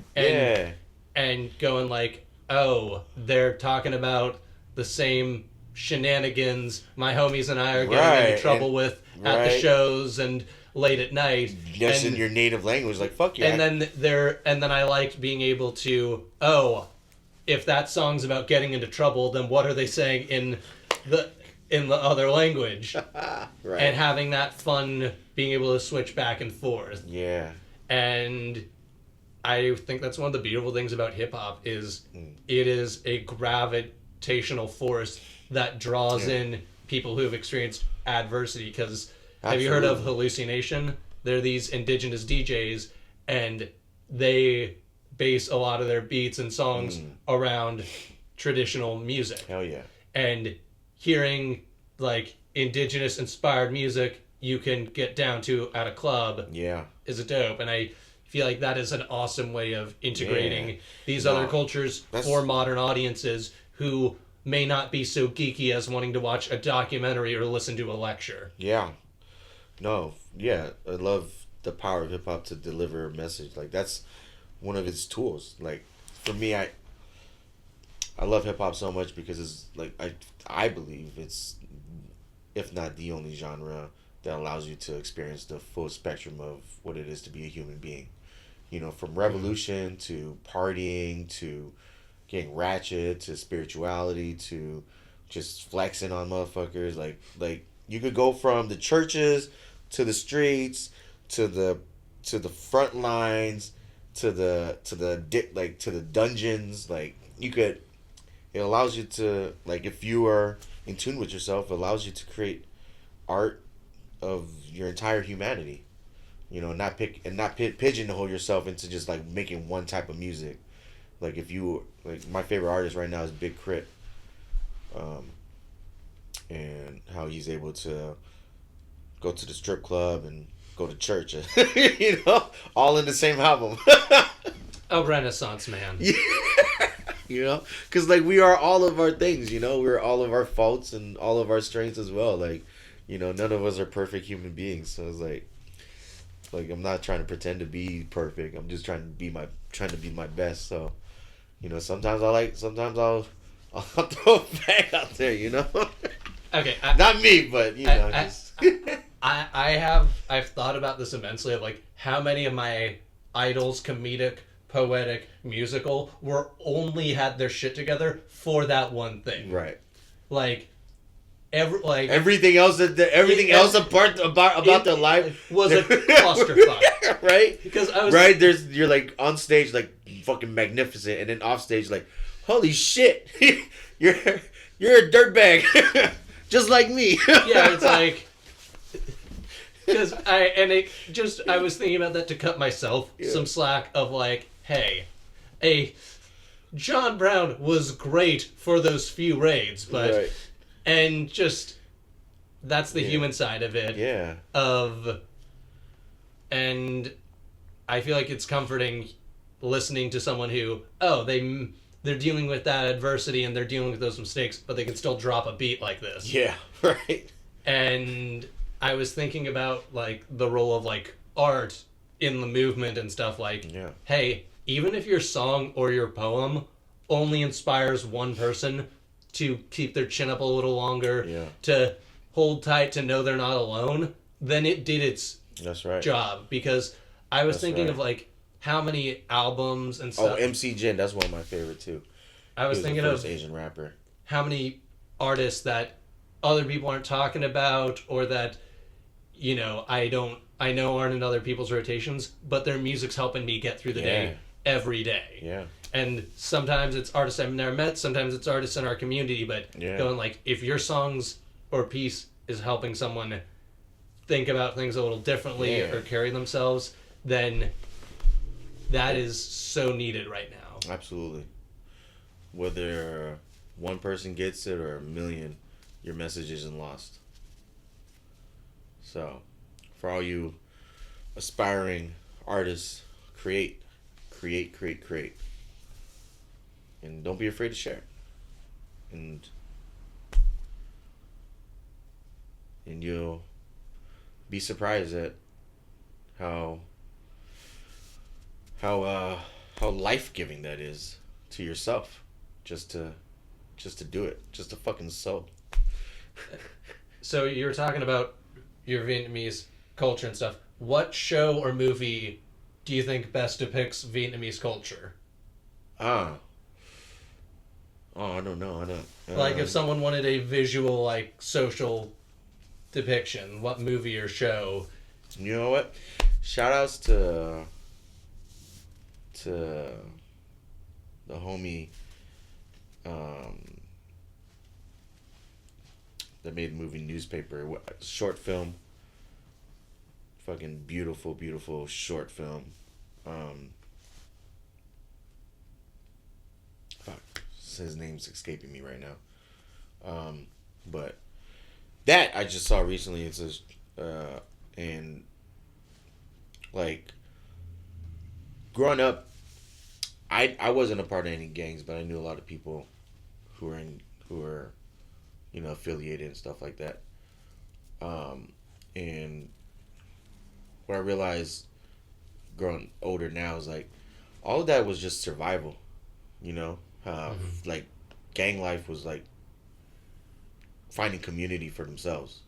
And going like, oh, they're talking about the same shenanigans my homies and I are getting into trouble with at the shows and late at night. Yes, in your native language, like fuck yeah. And then I liked being able to, if that song's about getting into trouble, then what are they saying in the other language? Right. And having that fun being able to switch back and forth. Yeah. And I think that's one of the beautiful things about hip hop is it is a gravitational force that draws in people who have experienced adversity. Because have you heard of Hallucination? They're these indigenous DJs, and they base a lot of their beats and songs around traditional music. Hell yeah. And hearing like indigenous inspired music you can get down to at a club is a dope. And I feel like that is an awesome way of integrating these other cultures for modern audiences who may not be so geeky as wanting to watch a documentary or listen to a lecture. Yeah. No. Yeah. I love the power of hip hop to deliver a message. Like that's one of its tools. Like for me, I love hip hop so much because it's like I believe it's, if not the only genre that allows you to experience the full spectrum of what it is to be a human being. From revolution to partying to getting ratchet to spirituality to just flexing on motherfuckers. Like you could go from the churches to the streets to the front lines to the dungeons. Like you could, it allows you to, like, if you are in tune with yourself, it allows you to create art of your entire humanity. Not pigeonhole yourself into just like making one type of music. Like if you like, my favorite artist right now is Big Crit, and how he's able to go to the strip club and go to church, all in the same album. A Renaissance man. Yeah. Because like we are all of our things. We're all of our faults and all of our strengths as well. Like, none of us are perfect human beings. So it's like I'm not trying to pretend to be perfect. I'm just trying to be my best. So, sometimes I'll throw a bag out there. Okay. Not me, but I've thought about this immensely of like how many of my idols' comedic poetic, musical, were only had their shit together for that one thing. Right. Like, everything else about their life was a clusterfuck. Right? Because I was you're like on stage like fucking magnificent, and then off stage like, holy shit, you're a dirtbag, just like me. Yeah, it's like, because I was thinking about that to cut myself some slack of like, hey, John Brown was great for those few raids, but right. and just that's the human side of it. Yeah. And I feel like it's comforting listening to someone who, they're dealing with that adversity and they're dealing with those mistakes, but they can still drop a beat like this. Yeah, right. And I was thinking about like the role of like art in the movement and stuff like, hey, even if your song or your poem only inspires one person to keep their chin up a little longer, to hold tight, to know they're not alone, then it did its job. Because I was thinking of like how many albums and stuff. Oh, MC Jin, that's one of my favorite too. I was thinking the of first Asian rapper. How many artists that other people aren't talking about, or that, you know, I know aren't in other people's rotations, but their music's helping me get through the day every day. Yeah. And sometimes it's artists I've never met, sometimes it's artists in our community, but going like, if your songs or piece is helping someone think about things a little differently or carry themselves, then that is so needed right now. Absolutely. Whether one person gets it or a million, your message isn't lost. So, for all you aspiring artists, create. And don't be afraid to share. And you'll be surprised at how life-giving that is to yourself, just to do it, just to fucking sew. So you were talking about your Vietnamese culture and stuff. What show or movie do you think best depicts Vietnamese culture? I don't know. Like, if someone wanted a visual, like, social depiction, what movie or show? You know what? Shout outs to the homie that made the movie Newspaper. Short film. Fucking beautiful short film. His name's escaping me right now. But that I just saw recently. It's and like growing up, I wasn't a part of any gangs, but I knew a lot of people who were affiliated and stuff like that. And what I realized growing older now is like all of that was just survival, like gang life was like finding community for themselves,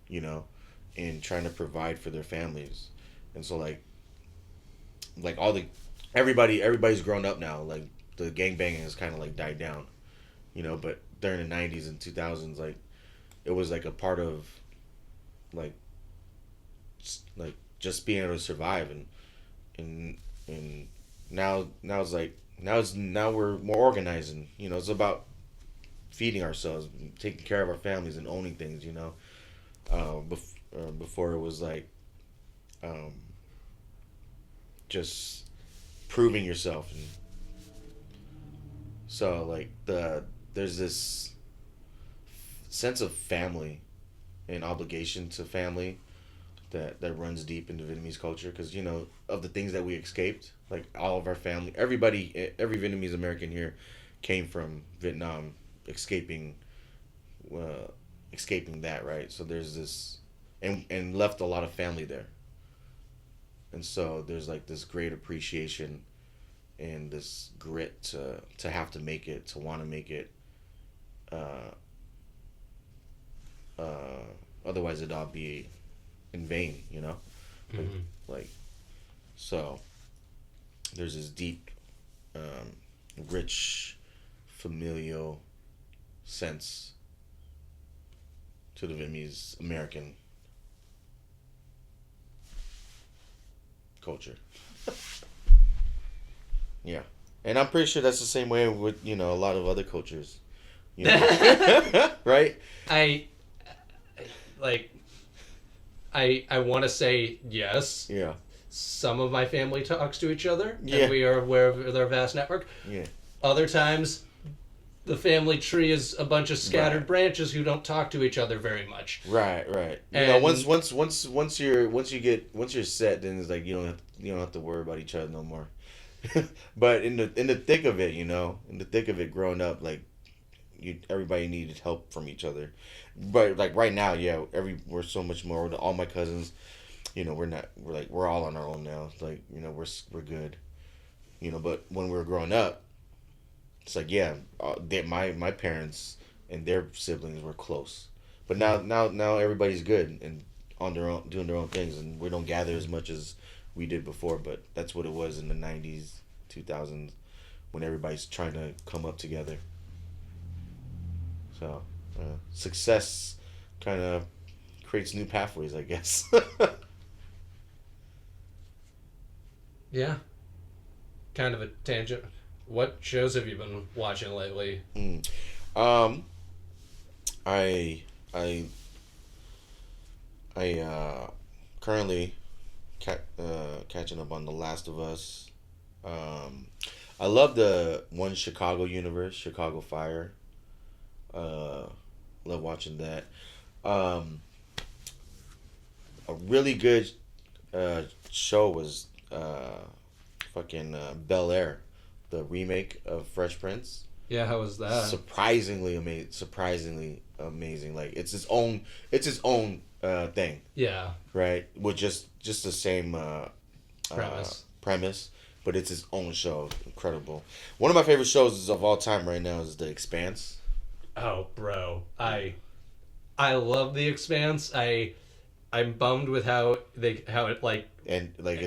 and trying to provide for their families. And so like everybody's grown up now. Like the gangbanging has kind of like died down, but during the 90s and 2000s, like it was like a part of like just being able to survive. And now it's like now we're more organized, and it's about feeding ourselves, taking care of our families, and owning things. Before it was like just proving yourself. And so like there's this sense of family and obligation to family that runs deep into Vietnamese culture, because of the things that we escaped. Like all of our family, every Vietnamese American here came from Vietnam, escaping that, right? So there's this, and left a lot of family there. And so there's like this great appreciation and this grit to have to make it, to want to make it. Otherwise it'd all be in vain, Mm-hmm. Like, so there's this deep, rich, familial sense to the Vietnamese American culture. Yeah. And I'm pretty sure that's the same way with, a lot of other cultures. Right? I want to say yes. Yeah. Some of my family talks to each other, Yeah. and we are aware of their vast network. Yeah. Other times, the family tree is a bunch of scattered Right. branches who don't talk to each other very much. Right. And once you're set, then it's like you don't have to worry about each other no more. But in the thick of it, growing up, like everybody needed help from each other. But like right now, we're so much more. All my cousins, we're all on our own now. It's like we're good. But when we were growing up, it's like my parents and their siblings were close. But now everybody's good and on their own, doing their own things, and we don't gather as much as we did before. But that's what it was in the 90s, 2000s, when everybody's trying to come up together. So success kind of creates new pathways, I guess. Yeah. Kind of a tangent. What shows have you been watching lately? I currently catching up on The Last of Us. I love the one Chicago universe, Chicago Fire. Love watching that. A really good show was fucking Bel Air, the remake of Fresh Prince. Yeah, how was that? Surprisingly amazing. Like it's its own thing. Yeah. Right, with just the same premise, but it's its own show. Incredible. One of my favorite shows of all time right now is The Expanse. Oh, bro, I love The Expanse. I'm bummed with how it like. And like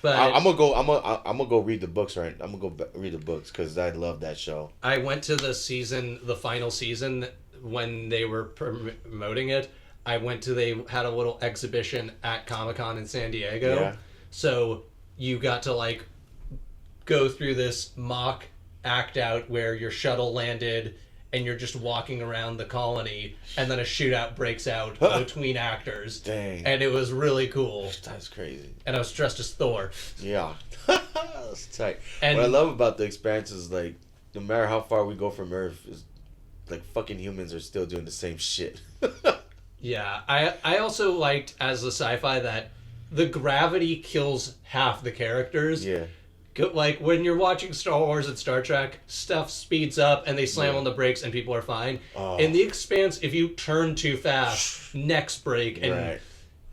but I'm gonna go read the books, right? I'm gonna go read the books because I love that show. I went to the final season when they were promoting it. They had a little exhibition at Comic-Con in San Diego. Yeah. So you got to like go through this mock act out where your shuttle landed and you're just walking around the colony, and then a shootout breaks out between actors. Dang. And it was really cool. That's crazy. And I was dressed as Thor. Yeah. That's tight. And what I love about The Expanse is, like, no matter how far we go from Earth, is like fucking humans are still doing the same shit. Yeah. I also liked, as a sci-fi, that the gravity kills half the characters. Yeah. Like, when you're watching Star Wars and Star Trek, stuff speeds up and they slam on the brakes and people are fine. Oh. In The Expanse, if you turn too fast, necks break. And Right.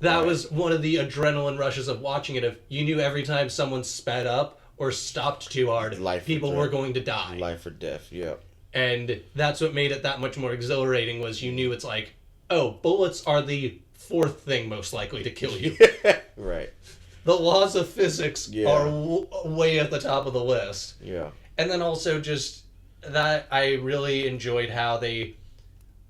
that was one of the adrenaline rushes of watching it. If you knew every time someone sped up or stopped too hard, people were going to die. Life or death, yeah. And that's what made it that much more exhilarating, was you knew it's like, oh, bullets are the fourth thing most likely to kill you. Right. The laws of physics are way at the top of the list. Yeah. And then also just that I really enjoyed how they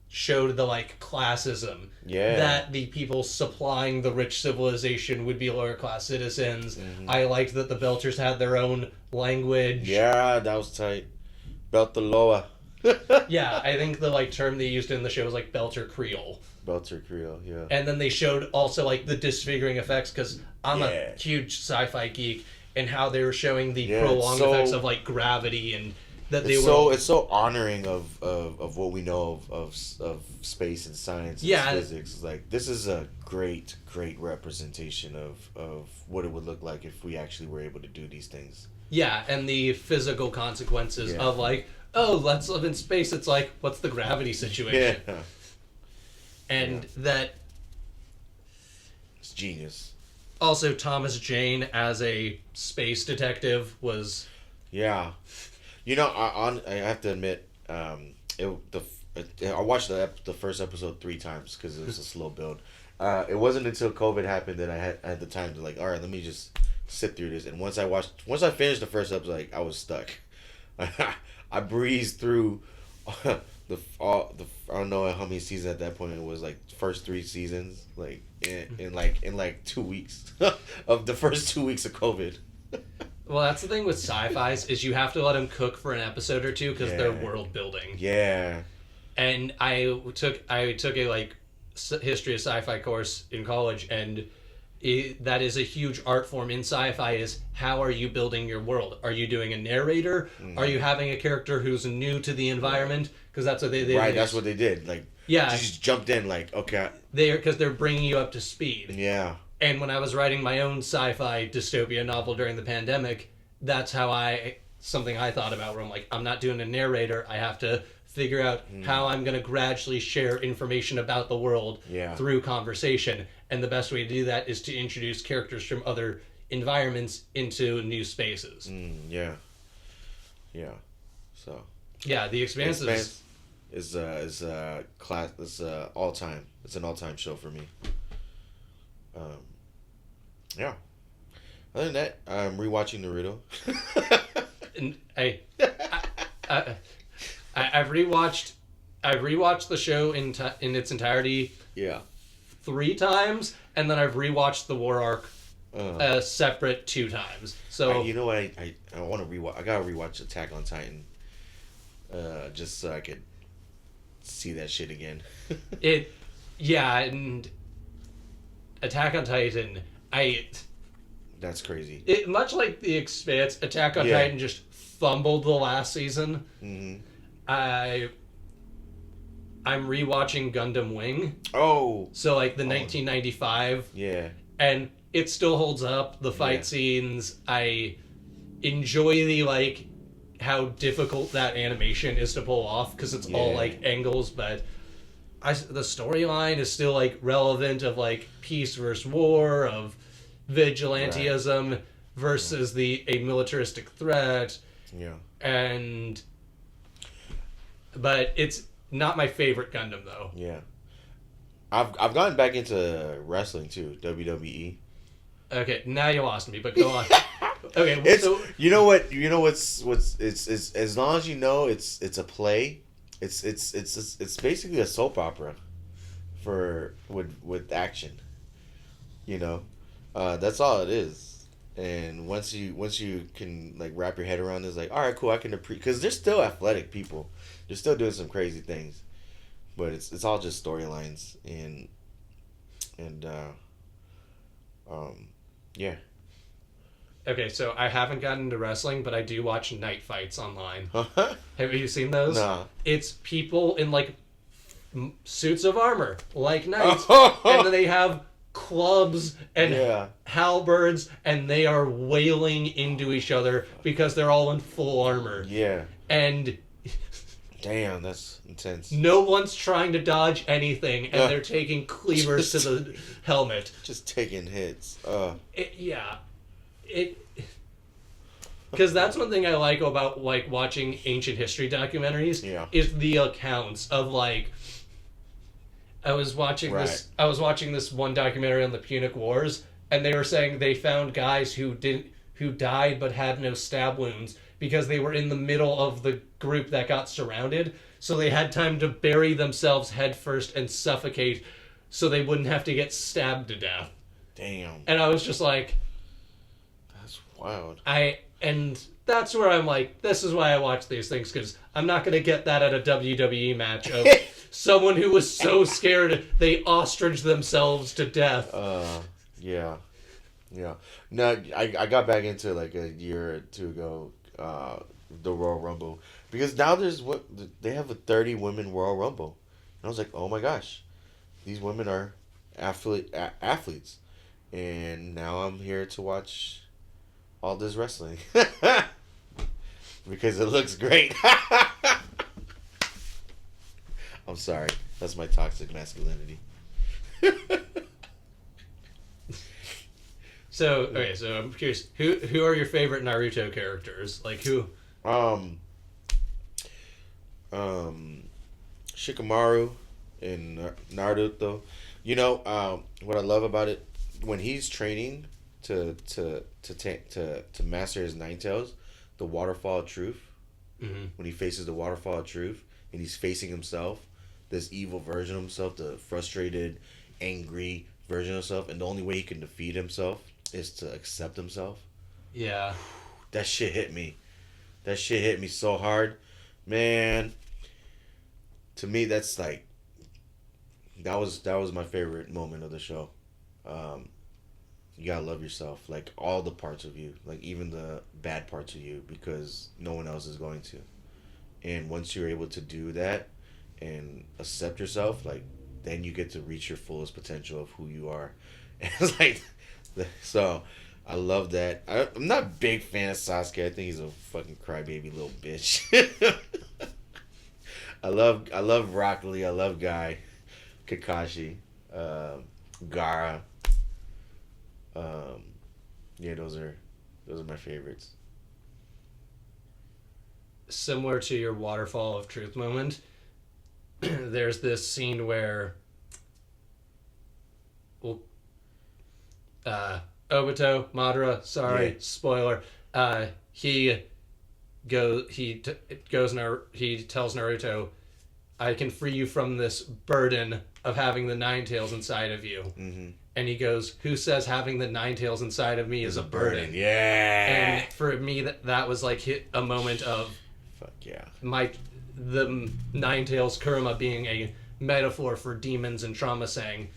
showed the like classism. Yeah. That the people supplying the rich civilization would be lower class citizens. Mm-hmm. I liked that the Belters had their own language. Yeah, that was tight. Beltaloa. Yeah, I think the like term they used in the show was like Belter Creole. Belter Creole, yeah. And then they showed also like the disfiguring effects, because I'm a huge sci-fi geek, and how they were showing the prolonged effects of like gravity, and that they were. It's so honoring of what we know of space and science and physics. Like, this is a great representation of what it would look like if we actually were able to do these things. Yeah, and the physical consequences of like, oh, let's live in space. It's like, what's the gravity situation? Yeah. And that. It's genius. Also, Thomas Jane as a space detective was. Yeah. I have to admit, I watched the first episode 3 times because it was a slow build. It wasn't until COVID happened that I had the time to like, all right, let me just sit through this. And once I finished the first episode, like I was stuck. I breezed through I don't know how many seasons at that point it was, like first 3 seasons, like in 2 weeks of the first 2 weeks of COVID. Well, that's the thing with sci-fis is you have to let them cook for an episode or two because they're world building. Yeah. And I took a like history of sci-fi course in college, and that is a huge art form in sci-fi. Is how are you building your world? Are you doing a narrator? Are you having a character who's new to the environment? Because that's what they did. Right, that's what they did. Like, just jumped in. Like, okay, because they're bringing you up to speed. Yeah. And when I was writing my own sci-fi dystopia novel during the pandemic, that's how something I thought about, where I'm like, I'm not doing a narrator. I have to figure out how I'm going to gradually share information about the world through conversation. And the best way to do that is to introduce characters from other environments into new spaces. Yeah. So. Yeah, The Expanse is class. It's all time. It's an all time show for me. Yeah. Other than that, I'm rewatching Naruto. And I've rewatched the show in its entirety. Yeah. 3 times, and then I've rewatched the war arc separate 2 times. So you know what? I want to rewatch. I gotta rewatch Attack on Titan, just so I could see that shit again. And Attack on Titan, That's crazy. Much like The Expanse, Attack on Titan just fumbled the last season. Mm-hmm. I'm rewatching Gundam Wing. Oh. So like the 1995. Yeah. And it still holds up. The fight scenes, I enjoy the how difficult that animation is to pull off because it's all like angles, but the storyline is still like relevant of like peace versus war, of vigilantism versus a militaristic threat. Yeah. But it's not my favorite Gundam though. Yeah. I've gotten back into wrestling too, WWE. Okay, now you lost me, but go on. Okay, you know what's it's as long as you know it's a play, it's basically a soap opera with action. You know, that's all it is. And once you can like wrap your head around it, it's like, all right, cool, I can appreciate, because they're still athletic people, they're still doing some crazy things, but it's all just storylines and yeah. Okay, so I haven't gotten into wrestling, but I do watch night fights online. Have you seen those? Nah. It's people in like suits of armor, like knights, and then they have clubs and halberds, and they are wailing into each other because they're all in full armor. Yeah. And damn, that's intense. No one's trying to dodge anything, and they're taking cleavers to the helmet. Just taking hits. Because that's one thing I like about like watching ancient history documentaries. Is the accounts of like. I was watching this one documentary on the Punic Wars, and they were saying they found guys who died but had no stab wounds because they were in the middle of the group that got surrounded, so they had time to bury themselves head first and suffocate so they wouldn't have to get stabbed to death. Damn. And I was just like, that's wild. And that's where I'm like, this is why I watch these things, because I'm not going to get that at a WWE match of someone who was so scared they ostrich themselves to death. Yeah. No, I got back into like a year or 2 ago, the Royal Rumble, because now they have a 30 women Royal Rumble, and I was like, oh my gosh, these women are athletes, and now I'm here to watch all this wrestling because it looks great. I'm sorry, that's my toxic masculinity. So I'm curious, who are your favorite Naruto characters? Like who? Shikamaru in Naruto. You know, what I love about it, when he's training to to master his nine tails, the waterfall of truth. Mm-hmm. When he faces the waterfall of truth and he's facing himself, this evil version of himself, the frustrated, angry version of himself, and the only way he can defeat himself is to accept himself. Yeah. That shit hit me. That shit hit me so hard, man. To me, that's like that was my favorite moment of the show. You gotta love yourself, like all the parts of you, like even the bad parts of you, because no one else is going to. And once you're able to do that and accept yourself, like then you get to reach your fullest potential of who you are. And it's like, so I love that. I'm not a big fan of Sasuke. I think he's a fucking crybaby little bitch. I love Rock Lee. I love Guy, Kakashi, Gaara. Yeah, those are my favorites. Similar to your waterfall of truth moment, there's this scene where Obito, Madara, spoiler, he tells Naruto, I can free you from this burden of having the nine tails inside of you. Mm-hmm. And he goes, who says having the nine tails inside of me is a burden? Yeah. And for me, that was like a moment of, fuck yeah, the nine tails Kurama being a metaphor for demons and trauma, saying,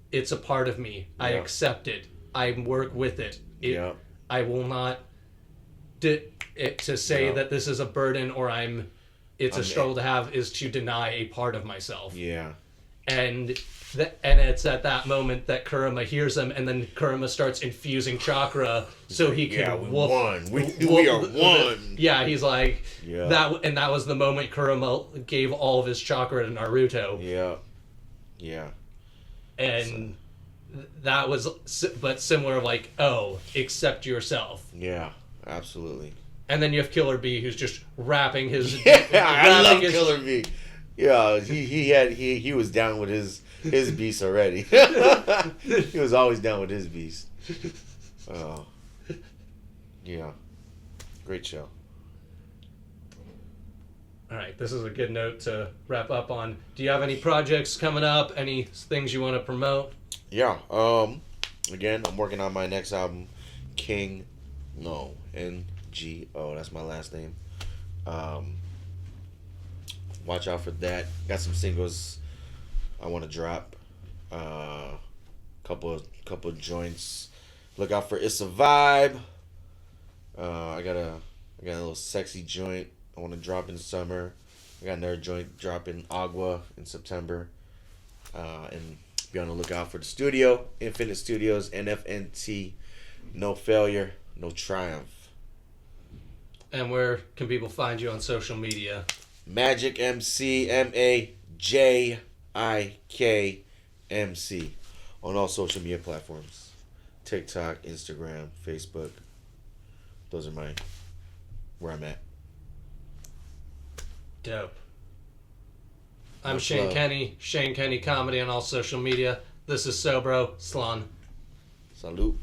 it's a part of me. I accept it. I work with it. I will not to say that this is a burden or it's a struggle to have is to deny a part of myself. Yeah. And it's at that moment that Kurama hears him, and then Kurama starts infusing chakra so he can we are one. Yeah, he's like that was the moment Kurama gave all of his chakra to Naruto. Yeah. And that was, but similar, like, accept yourself. Yeah, absolutely. And then you have Killer Bee, who's just rapping his. I love Killer Bee. Yeah, he was down with his beast already. He was always down with his beast. Oh, yeah, great show. All right, this is a good note to wrap up on. Do you have any projects coming up? Any things you want to promote? Yeah. Again, I'm working on my next album, NGO. That's my last name. Watch out for that. Got some singles I want to drop. Couple joints. Look out for It's a Vibe. I got a little sexy joint I want to drop in summer. I got another joint dropping Agua in September. And be on the lookout for the studio, Infinite Studios, NFNT. No failure, no triumph. And where can people find you on social media? Majik MC, MAJIK MC, on all social media platforms. TikTok, Instagram, Facebook. Those are where I'm at. Dope. I'm Shane Kenny. Shane Kenny Comedy on all social media. This is SewBro. Slan. Salute.